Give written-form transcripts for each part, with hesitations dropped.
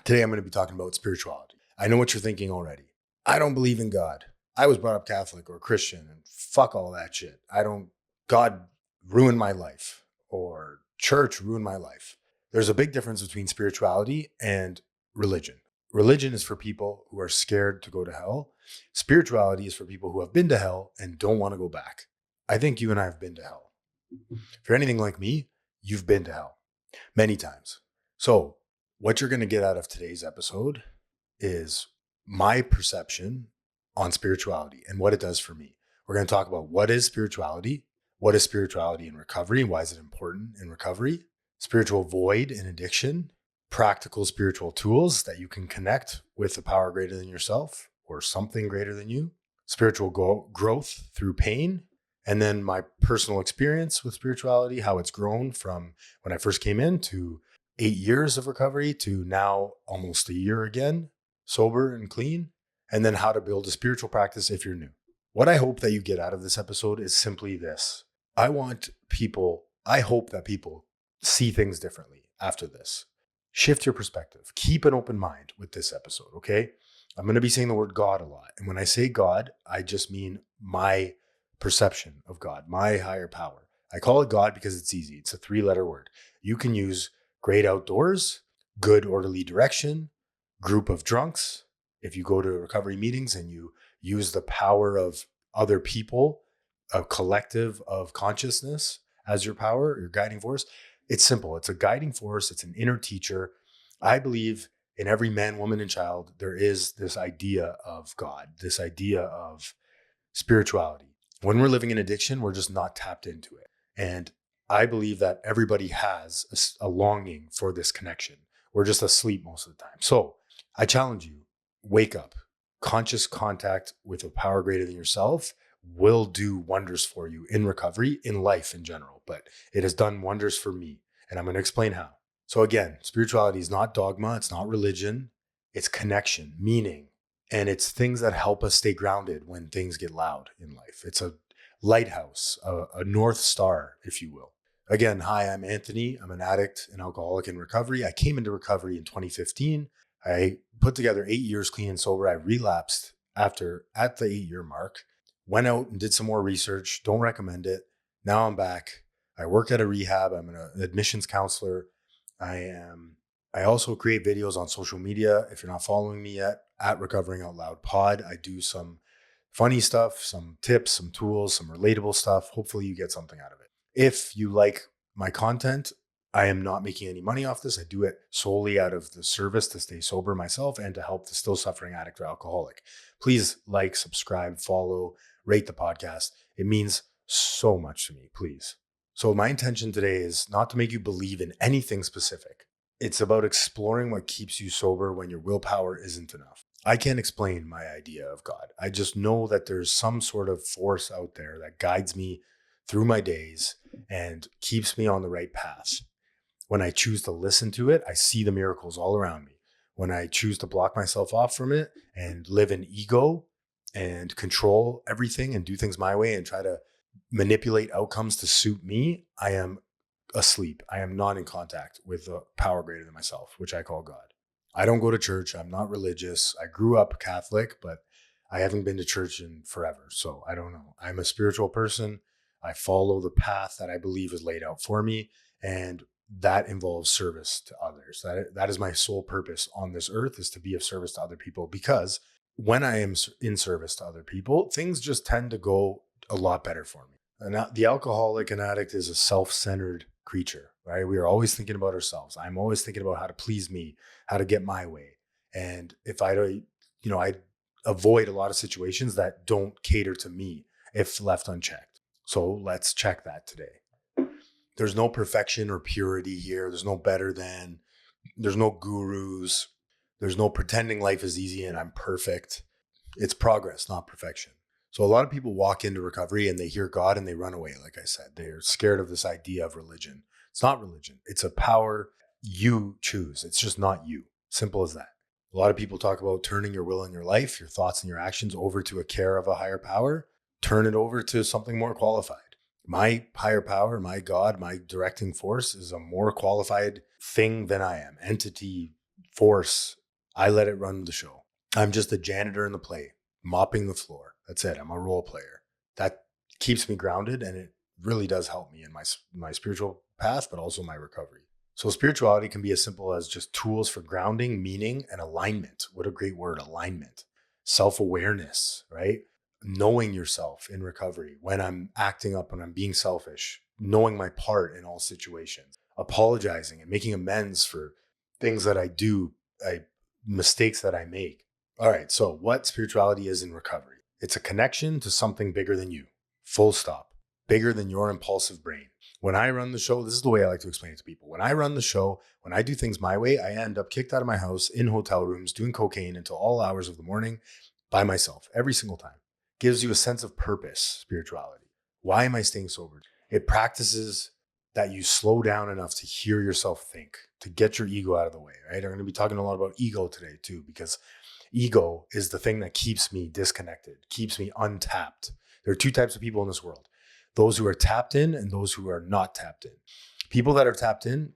Today, I'm going to be talking about spirituality. I know what you're thinking already. I don't believe in God. I was brought up Catholic or Christian and fuck all that shit. God ruined my life or church ruined my life. There's a big difference between spirituality and religion. Religion is for people who are scared to go to hell. Spirituality is for people who have been to hell and don't want to go back. I think you and I have been to hell. If you're anything like me, you've been to hell many times. So, what you're going to get out of today's episode is my perception on spirituality and what it does for me. We're going to talk about what is spirituality in recovery, why is it important in recovery, spiritual void in addiction, practical spiritual tools that you can connect with a power greater than yourself or something greater than you, spiritual growth through pain, and then my personal experience with spirituality, how it's grown from when I first came in to 8 years of recovery to now almost a year again, sober and clean, and then how to build a spiritual practice if you're new. What I hope that you get out of this episode is simply this. I hope that people see things differently after this. Shift your perspective. Keep an open mind with this episode, okay? I'm going to be saying the word God a lot. And when I say God, I just mean my perception of God, my higher power. I call it God because it's easy. It's a 3-letter word. You can use great outdoors, good orderly direction, group of drunks. If you go to recovery meetings and you use the power of other people, a collective of consciousness as your power, your guiding force, it's simple. It's a guiding force. It's an inner teacher. I believe in every man, woman, and child, there is this idea of God, this idea of spirituality. When we're living in addiction, we're just not tapped into it. And I believe that everybody has a longing for this connection. We're just asleep most of the time. So I challenge you, wake up. Conscious contact with a power greater than yourself will do wonders for you in recovery, in life in general. But it has done wonders for me. And I'm going to explain how. So again, spirituality is not dogma. It's not religion. It's connection, meaning, and it's things that help us stay grounded when things get loud in life. It's a lighthouse, a North Star, if you will. Again, hi, I'm Anthony. I'm an addict and alcoholic in recovery. I came into recovery in 2015. I put together 8 years clean and sober. I relapsed at the 8-year mark, went out and did some more research. Don't recommend it. Now I'm back. I work at a rehab. I'm an admissions counselor. I also create videos on social media. If you're not following me yet, at Recovering Out Loud Pod, I do some funny stuff, some tips, some tools, some relatable stuff. Hopefully you get something out of it. If you like my content, I am not making any money off this. I do it solely out of the service to stay sober myself and to help the still suffering addict or alcoholic. Please like, subscribe, follow, rate the podcast. It means so much to me, please. So my intention today is not to make you believe in anything specific. It's about exploring what keeps you sober when your willpower isn't enough. I can't explain my idea of God. I just know that there's some sort of force out there that guides me through my days and keeps me on the right path. When I choose to listen to it, I see the miracles all around me. When I choose to block myself off from it and live in ego and control everything and do things my way and try to manipulate outcomes to suit me, I am asleep. I am not in contact with a power greater than myself, which I call God. I don't go to church. I'm not religious. I grew up Catholic, but I haven't been to church in forever. So I don't know. I'm a spiritual person. I follow the path that I believe is laid out for me. And that involves service to others. That is my sole purpose on this earth, is to be of service to other people, because when I am in service to other people, things just tend to go a lot better for me. And the alcoholic and addict is a self-centered creature, right? We are always thinking about ourselves. I'm always thinking about how to please me, how to get my way. And if I avoid a lot of situations that don't cater to me if left unchecked. So let's check that today. There's no perfection or purity here. There's no better than. There's no gurus. There's no pretending life is easy and I'm perfect. It's progress, not perfection. So a lot of people walk into recovery and they hear God and they run away. Like I said, they're scared of this idea of religion. It's not religion. It's a power you choose. It's just not you. Simple as that. A lot of people talk about turning your will and your life, your thoughts and your actions over to a care of a higher power. Turn it over to something more qualified. My higher power, my God, my directing force is a more qualified thing than I am. Entity, force. I let it run the show. I'm just a janitor in the play, mopping the floor. That's it. I'm a role player. That keeps me grounded, and it really does help me in my spiritual path, but also my recovery. So spirituality can be as simple as just tools for grounding, meaning, and alignment. What a great word, alignment. Self-awareness, right? Knowing yourself in recovery when I'm acting up, when I'm being selfish, knowing my part in all situations, apologizing and making amends for things that I do, mistakes that I make. All right, so what spirituality is in recovery? It's a connection to something bigger than you, full stop, bigger than your impulsive brain. When I run the show, this is the way I like to explain it to people. When I run the show, when I do things my way, I end up kicked out of my house in hotel rooms, doing cocaine until all hours of the morning by myself every single time. Gives you a sense of purpose, spirituality. Why am I staying sober? It practices that you slow down enough to hear yourself think, to get your ego out of the way, right? I'm going to be talking a lot about ego today too, because ego is the thing that keeps me disconnected, keeps me untapped. There are two types of people in this world: those who are tapped in and those who are not tapped in. People that are tapped in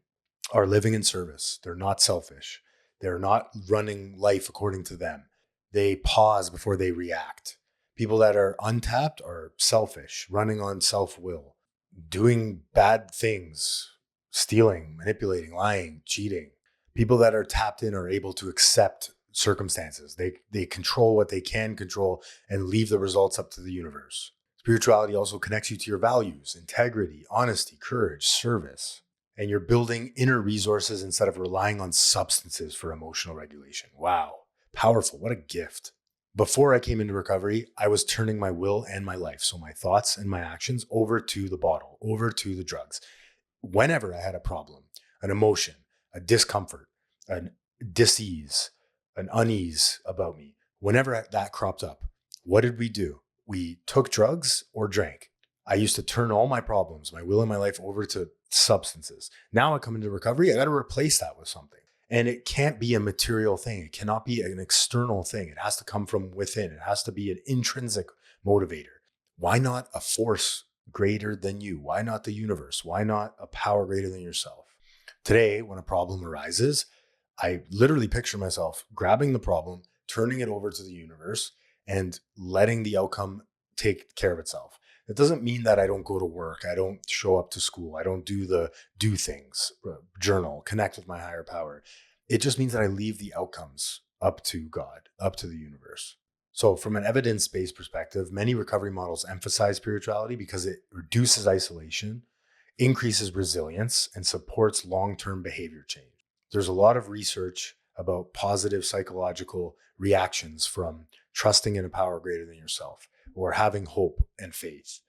are living in service. They're not selfish. They're not running life according to them. They pause before they react. People that are untapped are selfish, running on self-will, doing bad things, stealing, manipulating, lying, cheating. People that are tapped in are able to accept circumstances. They control what they can control and leave the results up to the universe. Spirituality also connects you to your values, integrity, honesty, courage, service. And you're building inner resources instead of relying on substances for emotional regulation. Wow. Powerful. What a gift. Before I came into recovery, I was turning my will and my life, so my thoughts and my actions, over to the bottle, over to the drugs. Whenever I had a problem, an emotion, a discomfort, a dis-ease, an unease about me, whenever that cropped up, what did we do? We took drugs or drank. I used to turn all my problems, my will and my life, over to substances. Now I come into recovery, I got to replace that with something. And it can't be a material thing. It cannot be an external thing. It has to come from within. It has to be an intrinsic motivator. Why not a force greater than you? Why not the universe? Why not a power greater than yourself? Today, when a problem arises, I literally picture myself grabbing the problem, turning it over to the universe, and letting the outcome take care of itself. It doesn't mean that I don't go to work. I don't show up to school. I don't do things, journal, connect with my higher power. It just means that I leave the outcomes up to God, up to the universe. So from an evidence-based perspective, many recovery models emphasize spirituality because it reduces isolation, increases resilience, and supports long-term behavior change. There's a lot of research about positive psychological reactions from trusting in a power greater than yourself or having hope and faith.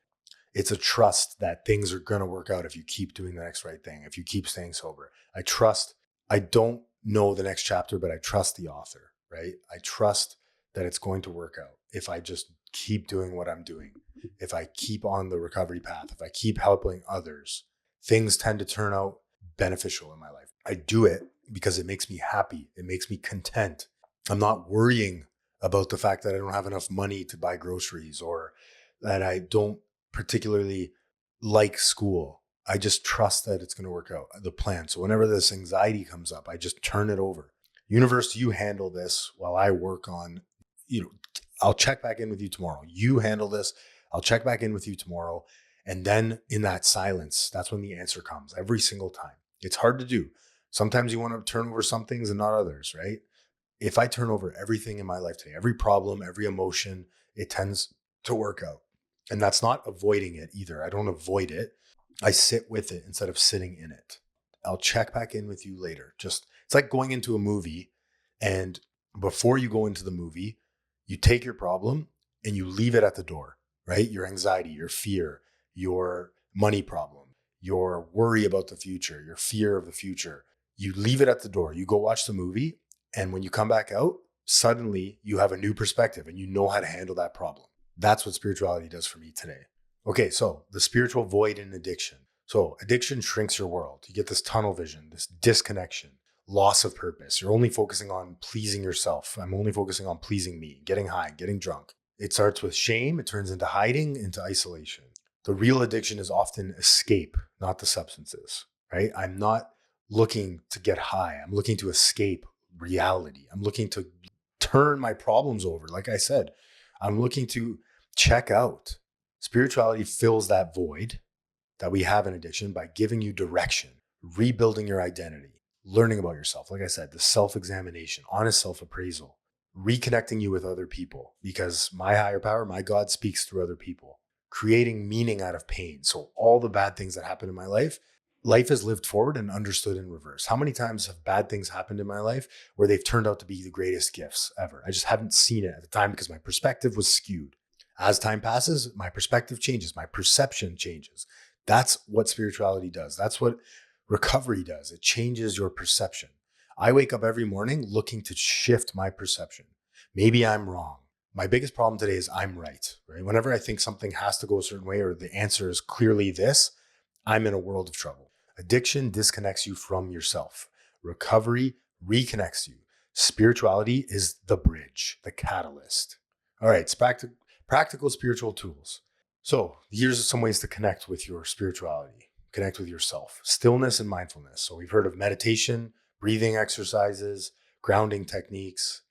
It's a trust that things are going to work out if you keep doing the next right thing, if you keep staying sober. I don't know the next chapter, but I trust the author, right? I trust that it's going to work out if I just keep doing what I'm doing. If I keep on the recovery path, if I keep helping others, things tend to turn out beneficial in my life. I do it because it makes me happy. It makes me content. I'm not worrying about the fact that I don't have enough money to buy groceries or that I don't particularly like school. I just trust that it's going to work out, the plan. So whenever this anxiety comes up, I just turn it over. Universe, you handle this while I work on, I'll check back in with you tomorrow. You handle this. I'll check back in with you tomorrow. And then in that silence, that's when the answer comes every single time. It's hard to do. Sometimes you want to turn over some things and not others, right? If I turn over everything in my life today, every problem, every emotion, it tends to work out. And that's not avoiding it either. I don't avoid it. I sit with it instead of sitting in it. I'll check back in with you later. It's like going into a movie, and before you go into the movie, you take your problem and you leave it at the door, right? Your anxiety, your fear, your money problem, your worry about the future, your fear of the future. You leave it at the door. You go watch the movie. And when you come back out, suddenly you have a new perspective and you know how to handle that problem. That's what spirituality does for me today. Okay, so the spiritual void in addiction. So addiction shrinks your world. You get this tunnel vision, this disconnection, loss of purpose. You're only focusing on pleasing yourself. I'm only focusing on pleasing me, getting high, getting drunk. It starts with shame. It turns into hiding, into isolation. The real addiction is often escape, not the substances, right? I'm not looking to get high. I'm looking to escape reality. I'm looking to turn my problems over. Like I said, I'm looking to check out. Spirituality fills that void that we have in addiction by giving you direction, rebuilding your identity, learning about yourself. Like I said, the self-examination, honest self-appraisal, reconnecting you with other people, because my higher power, my God, speaks through other people, creating meaning out of pain. So all the bad things that happen in my life is lived forward and understood in reverse. How many times have bad things happened in my life where they've turned out to be the greatest gifts ever? I just haven't seen it at the time because my perspective was skewed. As time passes, my perspective changes, my perception changes. That's what spirituality does. That's what recovery does. It changes your perception. I wake up every morning looking to shift my perception. Maybe I'm wrong. My biggest problem today is I'm right? Whenever I think something has to go a certain way or the answer is clearly this, I'm in a world of trouble. Addiction disconnects you from yourself. Recovery reconnects you. Spirituality is the bridge, the catalyst. All right, it's practical spiritual tools. So here's some ways to connect with your spirituality, connect with yourself. Stillness and mindfulness. So we've heard of meditation, breathing exercises, grounding techniques,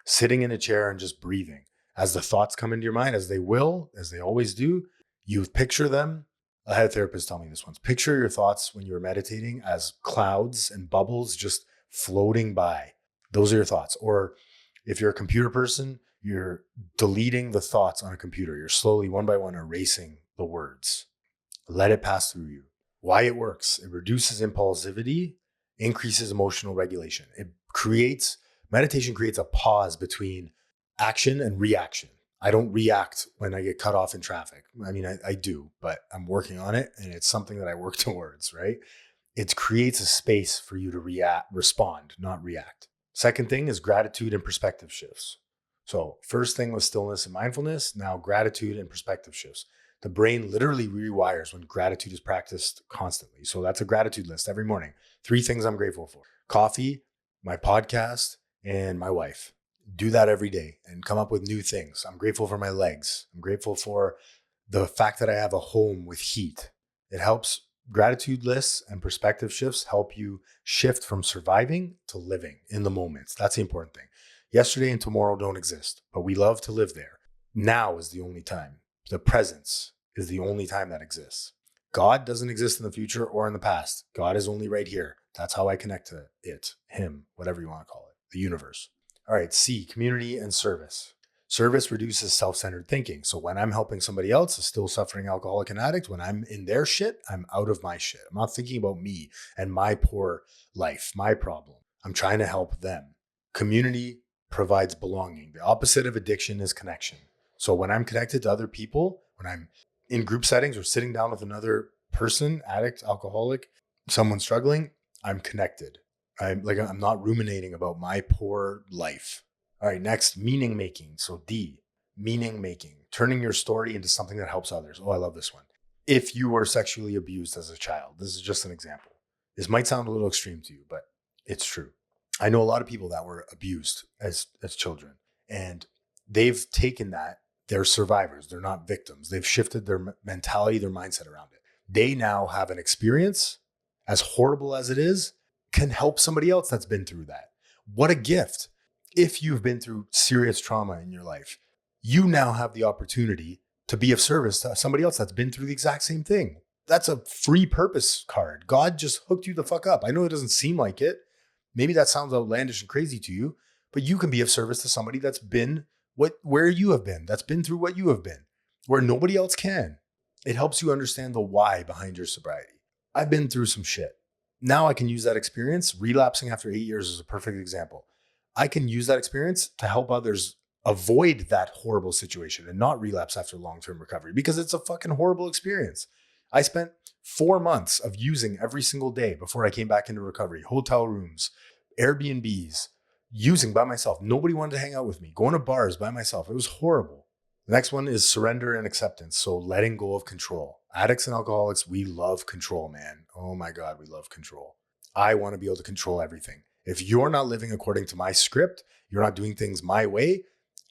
sitting in a chair and just breathing. As the thoughts come into your mind, as they will, as they always do, you picture them. I had a therapist tell me this once. Picture your thoughts when you're meditating as clouds and bubbles just floating by. Those are your thoughts. Or if you're a computer person, you're deleting the thoughts on a computer. You're slowly, one by one, erasing the words. Let it pass through you. Why it works. It reduces impulsivity, increases emotional regulation. Meditation creates a pause between action and reaction. I don't react when I get cut off in traffic. I mean, I do, but I'm working on it, and it's something that I work towards, right? It creates a space for you to respond, not react. Second thing is gratitude and perspective shifts. So first thing was stillness and mindfulness. Now gratitude and perspective shifts. The brain literally rewires when gratitude is practiced constantly. So that's a gratitude list every morning. 3 things I'm grateful for: coffee, my podcast, and my wife. Do that every day and come up with new things. I'm grateful for my legs. I'm grateful for the fact that I have a home with heat. It helps. Gratitude lists and perspective shifts help you shift from surviving to living in the moment. That's the important thing. Yesterday and tomorrow don't exist, but we love to live there. Now is the only time. The presence is the only time that exists. God doesn't exist in the future or in the past. God is only right here. That's how I connect to it, him, whatever you want to call it, the universe. All right, C, community and service. Service reduces self-centered thinking. So when I'm helping somebody else, a still suffering alcoholic and addict, when I'm in their shit, I'm out of my shit. I'm not thinking about me and my poor life, my problem. I'm trying to help them. Community provides belonging. The opposite of addiction is connection. So when I'm connected to other people, when I'm in group settings or sitting down with another person, addict, alcoholic, someone struggling, I'm connected. I'm not ruminating about my poor life. All right, next, meaning making. So D, meaning making, turning your story into something that helps others. Oh, I love this one. If you were sexually abused as a child, this is just an example. This might sound a little extreme to you, but it's true. I know a lot of people that were abused as children, and they've taken that. They're survivors. They're not victims. They've shifted their mentality, their mindset around it. They now have an experience, as horrible as it is, can help somebody else that's been through that. What a gift. If you've been through serious trauma in your life, you now have the opportunity to be of service to somebody else that's been through the exact same thing. That's a free purpose card. God just hooked you the fuck up. I know it doesn't seem like it. Maybe that sounds outlandish and crazy to you, but you can be of service to somebody that's been where you have been, that's been through what you have been, where nobody else can. It helps you understand the why behind your sobriety. I've been through some shit. Now I can use that experience. Relapsing after 8 years is a perfect example. I can use that experience to help others avoid that horrible situation and not relapse after long-term recovery, because it's a fucking horrible experience. I spent 4 months of using every single day before I came back into recovery, hotel rooms, Airbnbs, using by myself. Nobody wanted to hang out with me, going to bars by myself. It was horrible. The next one is surrender and acceptance. So letting go of control. Addicts and alcoholics, we love control, man. Oh my God, we love control. I want to be able to control everything. If you're not living according to my script, you're not doing things my way,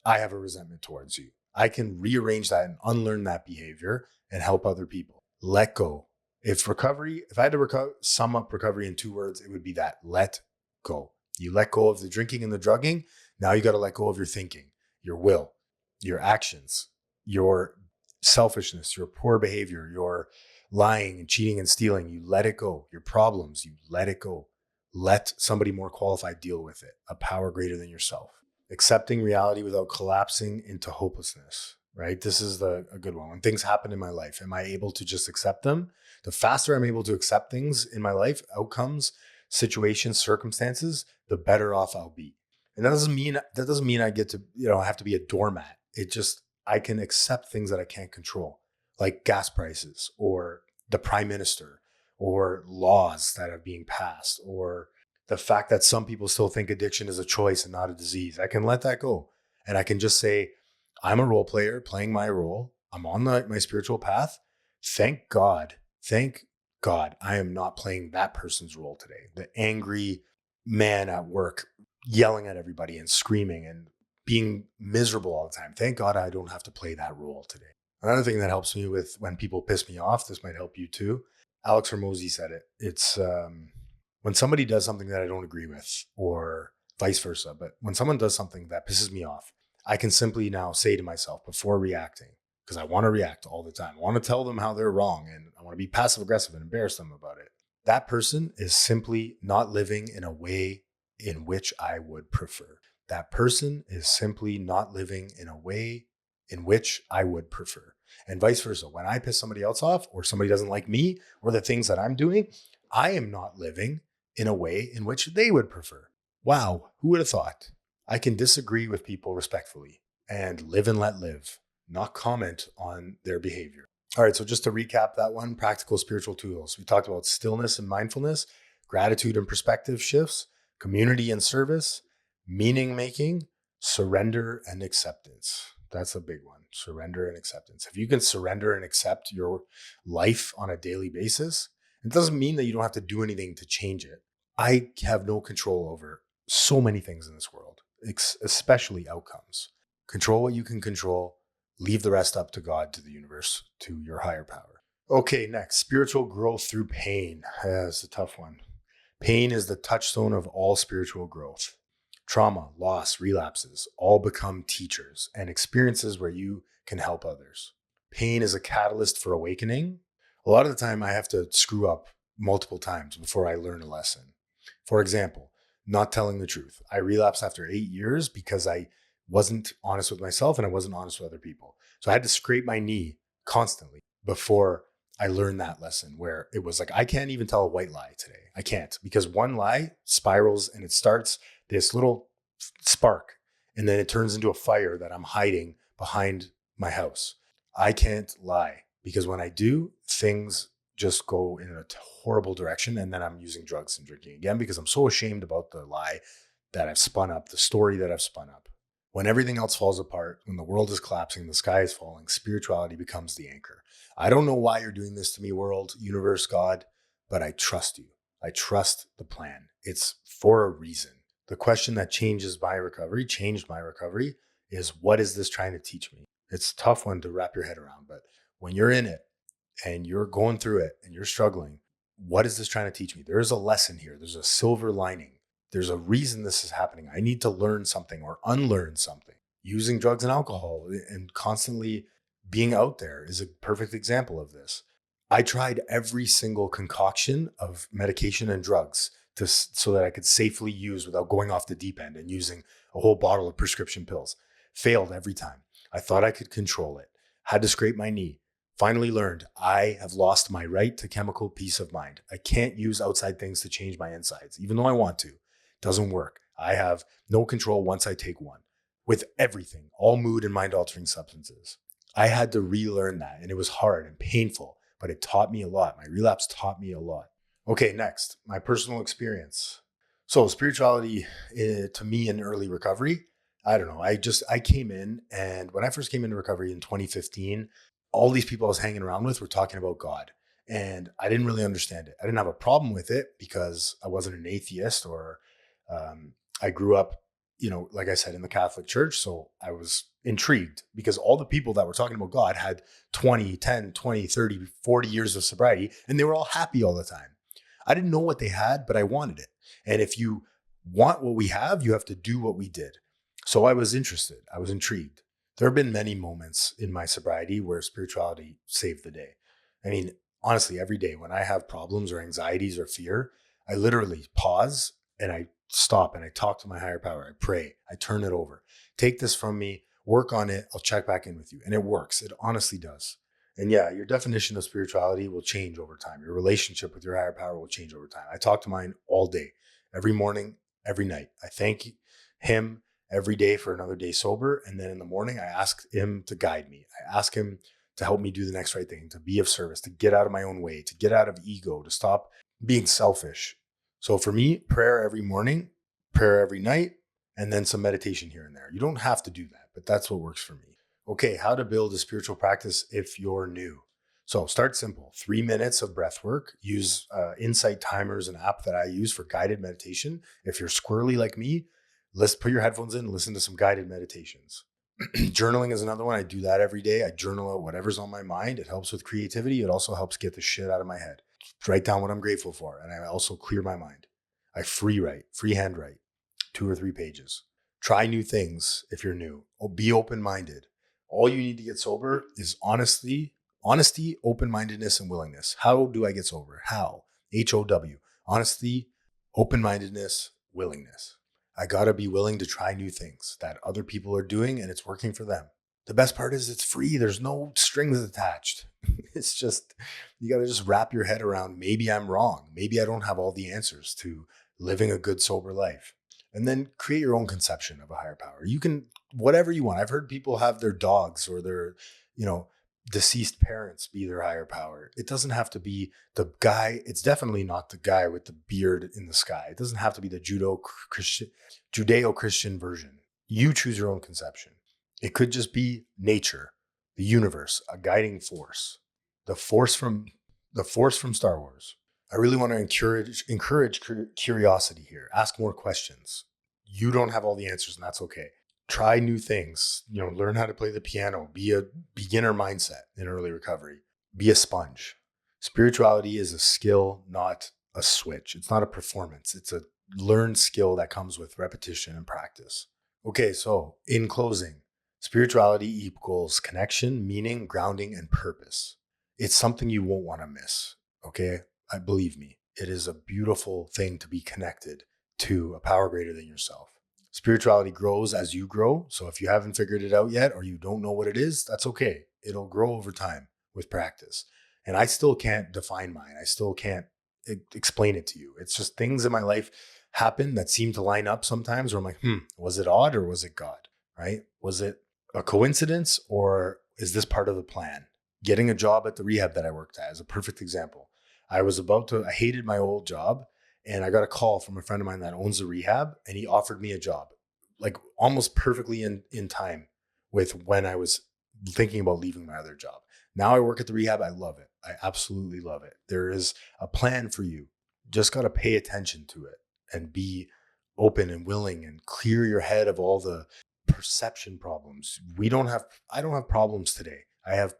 I have a resentment towards you. I can rearrange that and unlearn that behavior and help other people. Let go. If I had to sum up recovery in 2 words, it would be that: let go. You let go of the drinking and the drugging. Now you got to let go of your thinking, your will, your actions, your selfishness, your poor behavior, your lying and cheating and stealing. You let it go. Your problems, you let it go. Let somebody more qualified deal with it, a power greater than yourself. Accepting reality without collapsing into hopelessness, right? This is a good one. When things happen in my life, am I able to just accept them? The faster I'm able to accept things in my life, outcomes, situations, circumstances, the better off I'll be. And that doesn't mean I get to, have to be a doormat. It just, I can accept things that I can't control, like gas prices or the prime minister or laws that are being passed or the fact that some people still think addiction is a choice and not a disease. I can let that go. And I can just say, I'm a role player playing my role. I'm on my spiritual path. Thank God. Thank God I am not playing that person's role today. The angry man at work yelling at everybody and screaming and being miserable all the time. Thank God I don't have to play that role today. Another thing that helps me with when people piss me off, this might help you too. Alex Hormozy said it. It's when somebody does something that I don't agree with or vice versa, but when someone does something that pisses me off, I can simply now say to myself before reacting, because I want to react all the time. I want to tell them how they're wrong and I want to be passive aggressive and embarrass them about it. That person is simply not living in a way in which I would prefer. That person is simply not living in a way in which I would prefer. And vice versa. When I piss somebody else off or somebody doesn't like me or the things that I'm doing, I am not living in a way in which they would prefer. Wow, who would have thought? I can disagree with people respectfully and live and let live, not comment on their behavior. All right, so just to recap that one, practical spiritual tools. We talked about stillness and mindfulness, gratitude and perspective shifts, community and service, meaning making, surrender and acceptance. That's a big one, surrender and acceptance. If you can surrender and accept your life on a daily basis, it doesn't mean that you don't have to do anything to change it. I have no control over so many things in this world, especially outcomes. Control what you can control. Leave the rest up to God, to the universe, to your higher power. Okay, next, spiritual growth through pain. That's a tough one. Pain is the touchstone of all spiritual growth. Trauma, loss, relapses all become teachers and experiences where you can help others. Pain is a catalyst for awakening. A lot of the time, I have to screw up multiple times before I learn a lesson. For example, not telling the truth. I relapsed after 8 years because I wasn't honest with myself and I wasn't honest with other people. So I had to scrape my knee constantly before I learned that lesson where it was like, I can't even tell a white lie today. I can't, because one lie spirals and it starts this little spark and then it turns into a fire that I'm hiding behind my house. I can't lie because when I do, things just go in a horrible direction. And then I'm using drugs and drinking again because I'm so ashamed about the lie that I've spun up, the story that I've spun up. When everything else falls apart, when the world is collapsing, the sky is falling, spirituality becomes the anchor. I don't know why you're doing this to me, world, universe, God, but I trust you. I trust the plan. It's for a reason. The question that changed my recovery, is what is this trying to teach me? It's a tough one to wrap your head around, but when you're in it and you're going through it and you're struggling, what is this trying to teach me? There is a lesson here. There's a silver lining. There's a reason this is happening. I need to learn something or unlearn something. Using drugs and alcohol and constantly being out there is a perfect example of this. I tried every single concoction of medication and drugs so that I could safely use without going off the deep end and using a whole bottle of prescription pills. Failed every time. I thought I could control it. Had to scrape my knee. Finally learned I have lost my right to chemical peace of mind. I can't use outside things to change my insides, even though I want to. Doesn't work. I have no control once I take one. With everything, all mood and mind altering substances. I had to relearn that, and it was hard and painful, but it taught me a lot. My relapse taught me a lot. Okay, next, my personal experience. So spirituality to me in early recovery, I don't know. I came in, and when I first came into recovery in 2015, all these people I was hanging around with were talking about God. And I didn't really understand it. I didn't have a problem with it because I wasn't an atheist or I grew up, like I said, in the Catholic Church. So I was intrigued because all the people that were talking about God had 20, 10, 20, 30, 40 years of sobriety, and they were all happy all the time. I didn't know what they had, but I wanted it. And if you want what we have, you have to do what we did. So I was interested. I was intrigued. There have been many moments in my sobriety where spirituality saved the day. I mean, honestly, every day when I have problems or anxieties or fear, I literally pause and I stop and I talk to my higher power. I pray. I turn it over. Take this from me, work on it. I'll check back in with you. And it works. It honestly does. And yeah, your definition of spirituality will change over time. Your relationship with your higher power will change over time. I talk to mine all day, every morning, every night. I thank him every day for another day sober. And then in the morning, I ask him to guide me. I ask him to help me do the next right thing, to be of service, to get out of my own way, to get out of ego, to stop being selfish. So for me, prayer every morning, prayer every night, and then some meditation here and there. You don't have to do that, but that's what works for me. Okay, how to build a spiritual practice if you're new. So start simple, 3 minutes of breath work. Use Insight Timers, an app that I use for guided meditation. If you're squirrely like me, let's put your headphones in and listen to some guided meditations. Journaling is another one. I do that every day. I journal out whatever's on my mind. It helps with creativity. It also helps get the shit out of my head. Write down what I'm grateful for. And I also clear my mind. I freehand write 2 or 3 pages. Try new things if you're new. Be open-minded. All you need to get sober is honesty, open-mindedness, and willingness. How do I get sober? How? HOW. Honesty, open-mindedness, willingness. I got to be willing to try new things that other people are doing and it's working for them. The best part is it's free. There's no strings attached. It's just, you got to just wrap your head around, maybe I'm wrong. Maybe I don't have all the answers to living a good, sober life. And then create your own conception of a higher power. You can, whatever you want. I've heard people have their dogs or their, deceased parents be their higher power. It doesn't have to be the guy. It's definitely not the guy with the beard in the sky. It doesn't have to be the Judeo-Christian version. You choose your own conception. It could just be nature, the universe, a guiding force, the force from Star Wars. I really want to encourage curiosity here. Ask more questions. You don't have all the answers, and that's okay. Try new things. Learn how to play the piano. Be a beginner mindset in early recovery. Be a sponge. Spirituality is a skill, not a switch. It's not a performance. It's a learned skill that comes with repetition and practice. Okay, so in closing, spirituality equals connection, meaning, grounding, and purpose. It's something you won't want to miss. Okay, believe me, it is a beautiful thing to be connected to a power greater than yourself. Spirituality grows as you grow. So if you haven't figured it out yet or you don't know what it is, that's okay. It'll grow over time with practice. And I still can't define mine. I still can't explain it to you. It's just things in my life happen that seem to line up sometimes where I'm like, was it odd or was it God, right? Was it a coincidence or is this part of the plan? Getting a job at the rehab that I worked at is a perfect example. I hated my old job. And I got a call from a friend of mine that owns a rehab and he offered me a job, like almost perfectly in time with when I was thinking about leaving my other job. Now I work at the rehab. I love it. I absolutely love it. There is a plan for you. Just got to pay attention to it and be open and willing and clear your head of all the perception problems. I don't have problems today. I have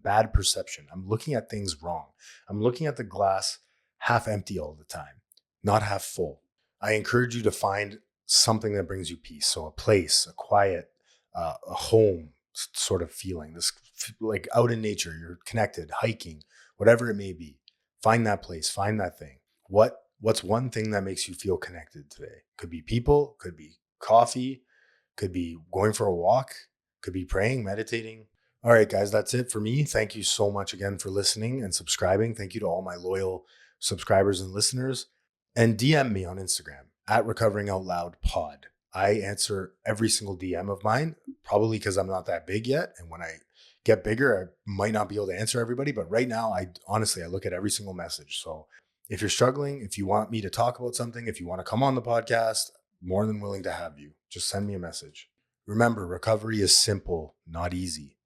bad perception. I'm looking at things wrong. I'm looking at the glass half empty all the time, not half full. I encourage you to find something that brings you peace. So a place, a quiet, a home sort of feeling, this like out in nature, you're connected, hiking, whatever it may be. Find that place, find that thing. What's one thing that makes you feel connected today? Could be people, could be coffee, could be going for a walk, could be praying, meditating. All right, guys, that's it for me. Thank you so much again for listening and subscribing. Thank you to all my loyal subscribers and listeners. And DM me on Instagram at Recovering Out Loud Pod. I answer every single DM of mine, probably because I'm not that big yet. And when I get bigger, I might not be able to answer everybody. But right now, I look at every single message. So if you're struggling, if you want me to talk about something, if you want to come on the podcast, more than willing to have you. Just send me a message. Remember, recovery is simple, not easy.